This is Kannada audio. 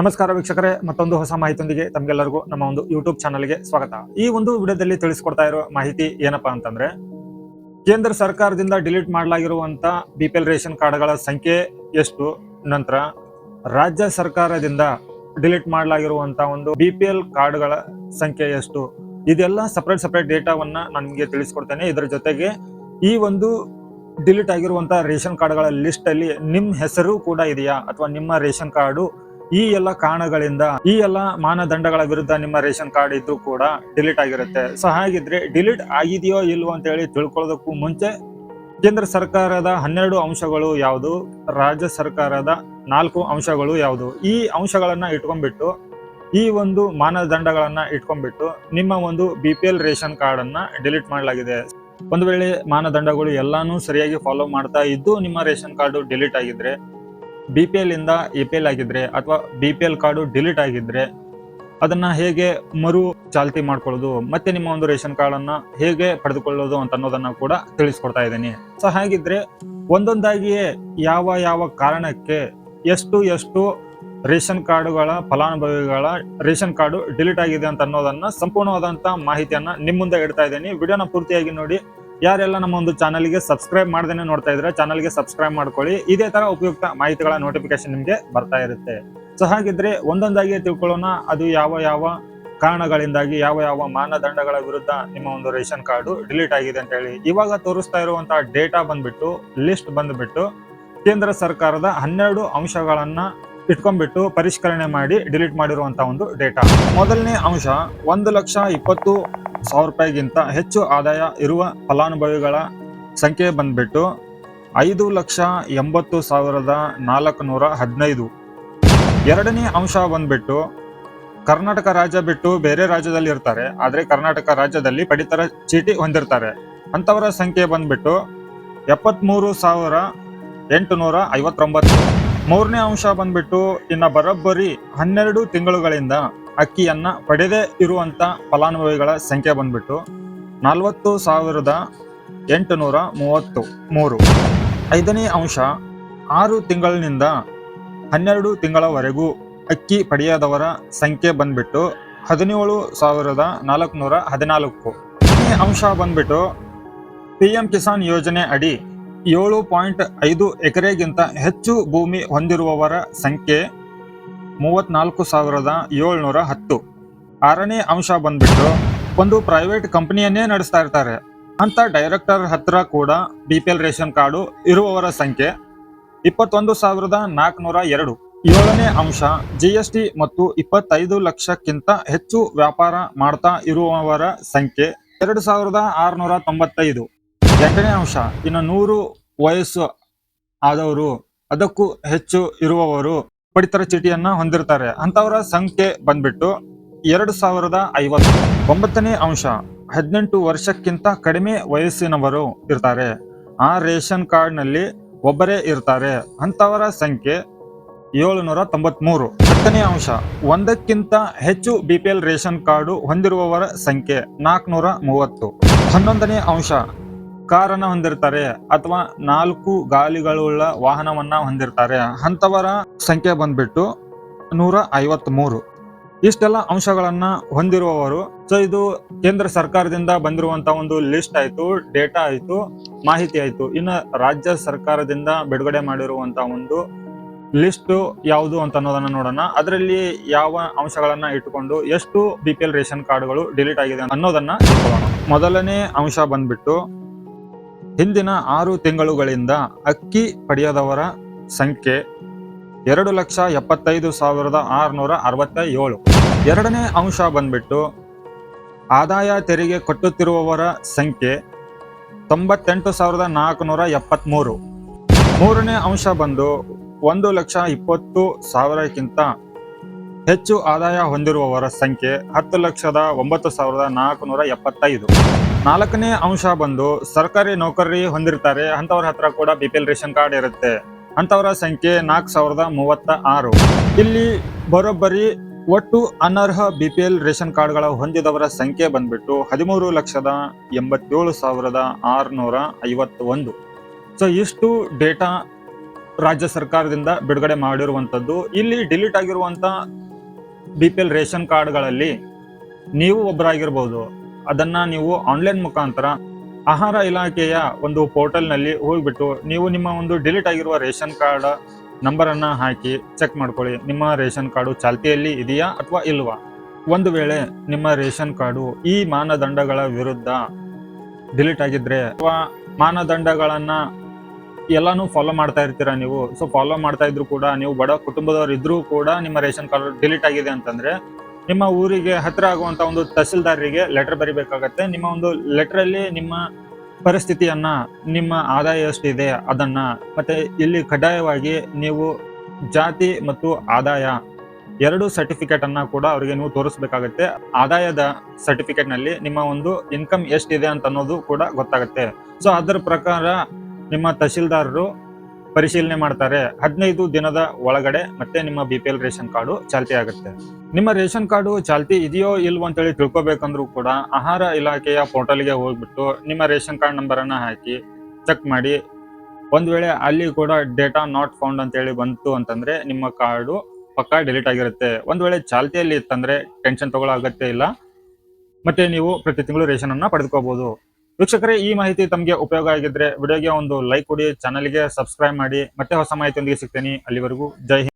ನಮಸ್ಕಾರ ವೀಕ್ಷಕರೇ, ಮತ್ತೊಂದು ಹೊಸ ಮಾಹಿತಿಯೊಂದಿಗೆ ತಮಗೆಲ್ಲರಿಗೂ ನಮ್ಮ ಒಂದು ಯೂಟ್ಯೂಬ್ ಚಾನಲ್ಗೆ ಸ್ವಾಗತ. ಈ ಒಂದು ವಿಡಿಯೋದಲ್ಲಿ ತಿಳಿಸ್ಕೊಡ್ತಾ ಇರೋ ಮಾಹಿತಿ ಏನಪ್ಪಾ ಅಂತಂದ್ರೆ, ಕೇಂದ್ರ ಸರ್ಕಾರದಿಂದ ಡಿಲೀಟ್ ಮಾಡಲಾಗಿರುವಂತ ಬಿಪಿಎಲ್ ರೇಷನ್ ಕಾರ್ಡ್ಗಳ ಸಂಖ್ಯೆ ಎಷ್ಟು, ನಂತರ ರಾಜ್ಯ ಸರ್ಕಾರದಿಂದ ಡಿಲೀಟ್ ಮಾಡಲಾಗಿರುವಂತ ಒಂದು ಬಿಪಿಎಲ್ ಕಾರ್ಡ್ಗಳ ಸಂಖ್ಯೆ ಎಷ್ಟು, ಇದೆಲ್ಲ ಸಪರೇಟ್ ಡೇಟಾವನ್ನ ನಾನು ನಿಮಗೆ ತಿಳಿಸ್ಕೊಡ್ತೇನೆ. ಇದರ ಜೊತೆಗೆ ಈ ಒಂದು ಡಿಲೀಟ್ ಆಗಿರುವಂತ ರೇಷನ್ ಕಾರ್ಡ್ಗಳ ಲಿಸ್ಟ್ ಅಲ್ಲಿ ನಿಮ್ಮ ಹೆಸರು ಕೂಡ ಇದೆಯಾ, ಅಥವಾ ನಿಮ್ಮ ರೇಷನ್ ಕಾರ್ಡು ಈ ಎಲ್ಲ ಕಾರಣಗಳಿಂದ, ಈ ಎಲ್ಲ ಮಾನದಂಡಗಳ ವಿರುದ್ಧ ನಿಮ್ಮ ರೇಷನ್ ಕಾರ್ಡ್ ಇದ್ದು ಕೂಡ ಡಿಲೀಟ್ ಆಗಿರುತ್ತೆ. ಸೊ ಹಾಗಿದ್ರೆ ಡಿಲೀಟ್ ಆಗಿದೆಯೋ ಇಲ್ವೋ ಅಂತ ಹೇಳಿ ತಿಳ್ಕೊಳ್ಳೋದಕ್ಕೂ ಮುಂಚೆ ಕೇಂದ್ರ ಸರ್ಕಾರದ 12 ಅಂಶಗಳು ಯಾವುದು, ರಾಜ್ಯ ಸರ್ಕಾರದ 4 ಅಂಶಗಳು ಯಾವುದು, ಈ ಅಂಶಗಳನ್ನ ಇಟ್ಕೊಂಡ್ಬಿಟ್ಟು, ಈ ಒಂದು ಮಾನದಂಡಗಳನ್ನ ಇಟ್ಕೊಂಡ್ಬಿಟ್ಟು ನಿಮ್ಮ ಒಂದು ಬಿಪಿಎಲ್ ರೇಷನ್ ಕಾರ್ಡ್ ಅನ್ನ ಡಿಲೀಟ್ ಮಾಡಲಾಗಿದೆ. ಒಂದು ವೇಳೆ ಮಾನದಂಡಗಳು ಎಲ್ಲಾನು ಸರಿಯಾಗಿ ಫಾಲೋ ಮಾಡ್ತಾ ಇದ್ದು ನಿಮ್ಮ ರೇಷನ್ ಕಾರ್ಡು ಡಿಲೀಟ್ ಆಗಿದ್ರೆ, ಬಿಪಿಎಲ್ ಇಂದ ಎಪಿಎಲ್ ಆಗಿದ್ರೆ, ಅಥವಾ ಬಿಪಿಎಲ್ ಕಾರ್ಡು ಡಿಲೀಟ್ ಆಗಿದ್ರೆ ಅದನ್ನ ಹೇಗೆ ಮರು ಚಾಲ್ತಿ ಮಾಡ್ಕೊಳ್ಳೋದು, ಮತ್ತೆ ನಿಮ್ಮ ಒಂದು ರೇಷನ್ ಕಾರ್ಡ್ ಅನ್ನ ಹೇಗೆ ಪಡೆದುಕೊಳ್ಳೋದು ಅಂತ ಅನ್ನೋದನ್ನ ಕೂಡ ತಿಳಿಸ್ಕೊಡ್ತಾ ಇದ್ದೀನಿ. ಸೊ ಹಾಗಿದ್ರೆ ಒಂದೊಂದಾಗಿಯೇ ಯಾವ ಯಾವ ಕಾರಣಕ್ಕೆ ಎಷ್ಟು ರೇಷನ್ ಕಾರ್ಡುಗಳ ಫಲಾನುಭವಿಗಳ ರೇಷನ್ ಕಾರ್ಡು ಡಿಲೀಟ್ ಆಗಿದೆ ಅಂತ ಅನ್ನೋದನ್ನ ಸಂಪೂರ್ಣವಾದಂತ ಮಾಹಿತಿಯನ್ನ ನಿಮ್ಮ ಮುಂದೆ ಇಡ್ತಾ ಇದ್ದೀನಿ. ವಿಡಿಯೋನ ಪೂರ್ತಿಯಾಗಿ ನೋಡಿ. ಯಾರೆಲ್ಲ ನಮ್ಮ ಒಂದು ಚಾನಲ್ಗೆ ಸಬ್ಸ್ಕ್ರೈಬ್ ಮಾಡ್ದೇನೆ ನೋಡ್ತಾ ಇದ್ರೆ ಚಾನಲ್ಗೆ ಸಬ್ಸ್ಕ್ರೈಬ್ ಮಾಡ್ಕೊಳ್ಳಿ. ಇದೇ ತರ ಉಪಯುಕ್ತ ಮಾಹಿತಿಗಳ ನೋಟಿಫಿಕೇಶನ್ ನಿಮ್ಗೆ ಬರ್ತಾ ಇರುತ್ತೆ. ಸೊ ಹಾಗಿದ್ರೆ ಒಂದೊಂದಾಗಿ ತಿಳ್ಕೊಳ್ಳೋಣ. ಅದು ಯಾವ ಕಾರಣಗಳಿಂದಾಗಿ, ಯಾವ ಮಾನದಂಡಗಳ ವಿರುದ್ಧ ನಿಮ್ಮ ಒಂದು ರೇಷನ್ ಕಾರ್ಡು ಡಿಲೀಟ್ ಆಗಿದೆ ಅಂತ ಹೇಳಿ. ಇವಾಗ ತೋರಿಸ್ತಾ ಇರುವಂತಹ ಡೇಟಾ ಬಂದ್ಬಿಟ್ಟು, ಲಿಸ್ಟ್ ಬಂದ್ಬಿಟ್ಟು ಕೇಂದ್ರ ಸರ್ಕಾರದ 12 ಅಂಶಗಳನ್ನ ಇಟ್ಕೊಂಡ್ಬಿಟ್ಟು ಪರಿಷ್ಕರಣೆ ಮಾಡಿ ಡಿಲೀಟ್ ಮಾಡಿರುವಂತ ಒಂದು ಡೇಟಾ. ಮೊದಲನೇ ಅಂಶ, 1,20,000 ರೂಪಾಯಿಗಿಂತ ಹೆಚ್ಚು ಆದಾಯ ಇರುವ ಫಲಾನುಭವಿಗಳ ಸಂಖ್ಯೆ ಬಂದ್ಬಿಟ್ಟು 5,80,415. ಎರಡನೇ ಅಂಶ ಬಂದ್ಬಿಟ್ಟು, ಕರ್ನಾಟಕ ರಾಜ್ಯ ಬಿಟ್ಟು ಬೇರೆ ರಾಜ್ಯದಲ್ಲಿ ಇರ್ತಾರೆ, ಆದ್ರೆ ಕರ್ನಾಟಕ ರಾಜ್ಯದಲ್ಲಿ ಪಡಿತರ ಚೀಟಿ ಹೊಂದಿರ್ತಾರೆ, ಅಂತವರ ಸಂಖ್ಯೆ ಬಂದ್ಬಿಟ್ಟು 73,859. ಮೂರನೇ ಅಂಶ ಬಂದ್ಬಿಟ್ಟು, ಇನ್ನ ಬರೋಬ್ಬರಿ 12 ತಿಂಗಳುಗಳಿಂದ ಅಕ್ಕಿಯನ್ನ ಪಡೆದೇ ಇರುವಂತ ಫಲಾನುಭವಿಗಳ ಸಂಖ್ಯೆ ಬಂದ್ಬಿಟ್ಟು 40,833. ಐದನೇ ಅಂಶ, 6 ತಿಂಗಳಿನಿಂದ 12 ತಿಂಗಳವರೆಗೂ ಅಕ್ಕಿ ಪಡೆಯದವರ ಸಂಖ್ಯೆ ಬಂದ್ಬಿಟ್ಟು 17,414. ಅಂಶ ಬಂದ್ಬಿಟ್ಟು, PM ಕಿಸಾನ್ ಯೋಜನೆ ಅಡಿ 7.5 ಎಕರೆಗಿಂತ ಹೆಚ್ಚು ಭೂಮಿ ಹೊಂದಿರುವವರ ಸಂಖ್ಯೆ 34,710. ಆರನೇ ಅಂಶ ಬಂದ್ಬಿಟ್ಟು, ಒಂದು ಪ್ರೈವೇಟ್ ಕಂಪನಿಯನ್ನೇ ನಡೆಸ್ತಾ ಇರ್ತಾರೆ ಅಂತ ಡೈರೆಕ್ಟರ್ ಹತ್ರ ಕೂಡ ಬಿಪಿಎಲ್ ರೇಷನ್ ಕಾರ್ಡು ಇರುವವರ ಸಂಖ್ಯೆ 21,402. ಏಳನೇ ಅಂಶ, GST ಮತ್ತು 25 ಲಕ್ಷಕ್ಕಿಂತ ಹೆಚ್ಚು ವ್ಯಾಪಾರ ಮಾಡ್ತಾ ಇರುವವರ ಸಂಖ್ಯೆ 2,695. ಎಂಟನೇ ಅಂಶ, ಇನ್ನು 100 ವಯಸ್ಸು ಆದವರು ಅದಕ್ಕೂ ಹೆಚ್ಚು ಇರುವವರು ಪಡಿತರ ಚೀಟಿಯನ್ನ ಹೊಂದಿರ್ತಾರೆ, ಅಂತವರ ಸಂಖ್ಯೆ ಬಂದ್ಬಿಟ್ಟು 2,050. ಒಂಬತ್ತನೇ ಅಂಶ, 18 ವರ್ಷಕ್ಕಿಂತ ಕಡಿಮೆ ವಯಸ್ಸಿನವರು ಇರ್ತಾರೆ, ಆ ರೇಷನ್ ಕಾರ್ಡ್ ನಲ್ಲಿ ಒಬ್ಬರೇ ಇರ್ತಾರೆ, ಅಂತವರ ಸಂಖ್ಯೆ 793. ಹತ್ತನೇ ಅಂಶ, ಒಂದಕ್ಕಿಂತ ಹೆಚ್ಚು ಬಿಪಿಎಲ್ ರೇಷನ್ ಕಾರ್ಡು ಹೊಂದಿರುವವರ ಸಂಖ್ಯೆ 430. 11ನೇ ಅಂಶ, ಕಾರನ್ನ ಹೊಂದಿರ್ತಾರೆ ಅಥವಾ 4 ಗಾಲಿಗಳುಳ್ಳ ವಾಹನವನ್ನ ಹೊಂದಿರ್ತಾರೆ, ಅಂತವರ ಸಂಖ್ಯೆ ಬಂದ್ಬಿಟ್ಟು 153. ಇಷ್ಟೆಲ್ಲ ಅಂಶಗಳನ್ನ ಹೊಂದಿರುವವರು. ಸೊ ಇದು ಕೇಂದ್ರ ಸರ್ಕಾರದಿಂದ ಬಂದಿರುವಂತ ಒಂದು ಲಿಸ್ಟ್ ಆಯ್ತು, ಡೇಟಾ ಆಯ್ತು, ಮಾಹಿತಿ ಆಯ್ತು. ಇನ್ನು ರಾಜ್ಯ ಸರ್ಕಾರದಿಂದ ಬಿಡುಗಡೆ ಮಾಡಿರುವಂತ ಒಂದು ಲಿಸ್ಟ್ ಯಾವುದು ಅಂತ ಅನ್ನೋದನ್ನ ನೋಡೋಣ. ಅದರಲ್ಲಿ ಯಾವ ಅಂಶಗಳನ್ನ ಇಟ್ಟುಕೊಂಡು ಎಷ್ಟು ಬಿಪಿಎಲ್ ರೇಷನ್ ಕಾರ್ಡ್ಗಳು ಡಿಲೀಟ್ ಆಗಿದೆ ಅನ್ನೋದನ್ನ ತಿಳ್ಕೊಳ್ಳೋಣ. ಮೊದಲನೇ ಅಂಶ ಬಂದ್ಬಿಟ್ಟು, ಹಿಂದಿನ 6 ತಿಂಗಳುಗಳಿಂದ ಅಕ್ಕಿ ಪಡೆಯದವರ ಸಂಖ್ಯೆ 2,75,667. ಎರಡನೇ ಅಂಶ ಬಂದ್ಬಿಟ್ಟು, ಆದಾಯ ತೆರಿಗೆ ಕಟ್ಟುತ್ತಿರುವವರ ಸಂಖ್ಯೆ 98,473. ಮೂರನೇ ಅಂಶ ಬಂದು, 1,20,000ಕ್ಕಿಂತ ಹೆಚ್ಚು ಆದಾಯ ಹೊಂದಿರುವವರ ಸಂಖ್ಯೆ 10,09,475. ನಾಲ್ಕನೇ ಅಂಶ ಬಂದು, ಸರ್ಕಾರಿ ನೌಕರಿ ಹೊಂದಿರ್ತಾರೆ, ಅಂತವರ ಹತ್ರ ಕೂಡ ಬಿಪಿಎಲ್ ರೇಷನ್ ಕಾರ್ಡ್ ಇರುತ್ತೆ, ಅಂತವರ ಸಂಖ್ಯೆ 4,036. ಇಲ್ಲಿ ಬರೋಬ್ಬರಿ ಒಟ್ಟು ಅನರ್ಹ ಬಿಪಿಎಲ್ ರೇಷನ್ ಕಾರ್ಡ್ಗಳ ಹೊಂದಿದವರ ಸಂಖ್ಯೆ ಬಂದ್ಬಿಟ್ಟು 13,87,651. ಸೊ ಇಷ್ಟು ಡೇಟಾ ರಾಜ್ಯ ಸರ್ಕಾರದಿಂದ ಬಿಡುಗಡೆ ಮಾಡಿರುವಂತದ್ದು. ಇಲ್ಲಿ ಡಿಲೀಟ್ ಆಗಿರುವಂತ BPL ರೇಷನ್ ಕಾರ್ಡ್ಗಳಲ್ಲಿ ನೀವು ಒಬ್ಬರಾಗಿರ್ಬೋದು. ಅದನ್ನ ನೀವು ಆನ್ಲೈನ್ ಮುಖಾಂತರ ಆಹಾರ ಇಲಾಖೆಯ ಒಂದು ಪೋರ್ಟಲ್ ನಲ್ಲಿ ಹೋಗ್ಬಿಟ್ಟು ನೀವು ನಿಮ್ಮ ಒಂದು ಡಿಲೀಟ್ ಆಗಿರುವ ರೇಷನ್ ಕಾರ್ಡ್ ನಂಬರ್ ಅನ್ನ ಹಾಕಿ ಚೆಕ್ ಮಾಡ್ಕೊಳ್ಳಿ. ನಿಮ್ಮ ರೇಷನ್ ಕಾರ್ಡು ಚಾಲ್ತಿಯಲ್ಲಿ ಇದೆಯಾ ಅಥವಾ ಇಲ್ವಾ. ಒಂದು ವೇಳೆ ನಿಮ್ಮ ರೇಷನ್ ಕಾರ್ಡು ಈ ಮಾನದಂಡಗಳ ವಿರುದ್ಧ ಡಿಲೀಟ್ ಆಗಿದ್ರೆ ಅಥವಾ ಮಾನದಂಡಗಳನ್ನ ಎಲ್ಲಾನು ಫಾಲೋ ಮಾಡ್ತಾ ಇರ್ತೀರಾ ನೀವು. ಸೊ ಫಾಲೋ ಮಾಡ್ತಾ ಇದ್ರು ಕೂಡ ನೀವು ಬಡ ಕುಟುಂಬದವರು ಇದ್ರೂ ಕೂಡ ನಿಮ್ಮ ರೇಷನ್ ಕಾರ್ಡ್ ಡಿಲೀಟ್ ಆಗಿದೆ ಅಂತಂದ್ರೆ ನಿಮ್ಮ ಊರಿಗೆ ಹತ್ರ ಆಗುವಂತ ಒಂದು ತಹಸೀಲ್ದಾರರಿಗೆ ಲೆಟರ್ ಬರಿಬೇಕಾಗತ್ತೆ. ನಿಮ್ಮ ಒಂದು ಲೆಟರ್ ಅಲ್ಲಿ ನಿಮ್ಮ ಪರಿಸ್ಥಿತಿಯನ್ನ, ನಿಮ್ಮ ಆದಾಯ ಎಷ್ಟಿದೆ ಅದನ್ನ, ಮತ್ತೆ ಇಲ್ಲಿ ಕಡ್ಡಾಯವಾಗಿ ನೀವು ಜಾತಿ ಮತ್ತು ಆದಾಯ ಎರಡು ಸರ್ಟಿಫಿಕೇಟ್ ಅನ್ನ ಕೂಡ ಅವರಿಗೆ ನೀವು ತೋರಿಸಬೇಕಾಗತ್ತೆ. ಆದಾಯದ ಸರ್ಟಿಫಿಕೇಟ್ ನಲ್ಲಿ ನಿಮ್ಮ ಒಂದು ಇನ್ಕಮ್ ಎಷ್ಟಿದೆ ಅಂತ ಅನ್ನೋದು ಕೂಡ ಗೊತ್ತಾಗುತ್ತೆ. ಸೊ ಅದರ ಪ್ರಕಾರ ನಿಮ್ಮ ತಹಶೀಲ್ದಾರರು ಪರಿಶೀಲನೆ ಮಾಡ್ತಾರೆ. 15 ದಿನದ ಒಳಗಡೆ ಮತ್ತೆ ನಿಮ್ಮ BPL ರೇಷನ್ ಕಾರ್ಡು ಚಾಲ್ತಿ ಆಗುತ್ತೆ. ನಿಮ್ಮ ರೇಷನ್ ಕಾರ್ಡು ಚಾಲ್ತಿ ಇದೆಯೋ ಇಲ್ವೋ ಅಂತೇಳಿ ತಿಳ್ಕೊಬೇಕಂದ್ರೂ ಕೂಡ ಆಹಾರ ಇಲಾಖೆಯ ಪೋರ್ಟಲ್ಗೆ ಹೋಗ್ಬಿಟ್ಟು ನಿಮ್ಮ ರೇಷನ್ ಕಾರ್ಡ್ ನಂಬರ್ ಅನ್ನ ಹಾಕಿ ಚೆಕ್ ಮಾಡಿ. ಒಂದ್ ವೇಳೆ ಅಲ್ಲಿ ಕೂಡ ಡೇಟಾ ನಾಟ್ ಫೌಂಡ್ ಅಂತೇಳಿ ಬಂತು ಅಂತಂದ್ರೆ ನಿಮ್ಮ ಕಾರ್ಡು ಪಕ್ಕಾ ಡಿಲೀಟ್ ಆಗಿರುತ್ತೆ. ಒಂದ್ ವೇಳೆ ಚಾಲ್ತಿಯಲ್ಲಿ ಇತ್ತಂದ್ರೆ ಟೆನ್ಷನ್ ತಗೊಳ್ಳೋ ಅಗತ್ಯ ಇಲ್ಲ, ಮತ್ತೆ ನೀವು ಪ್ರತಿ ತಿಂಗಳು ರೇಷನ್ ಅನ್ನ ಪಡೆದುಕೋಬಹುದು. ವೀಕ್ಷಕರೇ, ಈ ಮಾಹಿತಿ ತಮಗೆ ಉಪಯೋಗ ಆಗಿದ್ರೆ ವಿಡಿಯೋಗೆ ಒಂದು ಲೈಕ್ ಕೊಡಿ, ಚಾನಲ್ಗೆ ಸಬ್ಸ್ಕ್ರೈಬ್ ಮಾಡಿ. ಮತ್ತೆ ಹೊಸ ಮಾಹಿತಿಯೊಂದಿಗೆ ಸಿಗ್ತೇನೆ. ಅಲ್ಲಿವರೆಗೂ ಜೈ ಹಿಂದ್.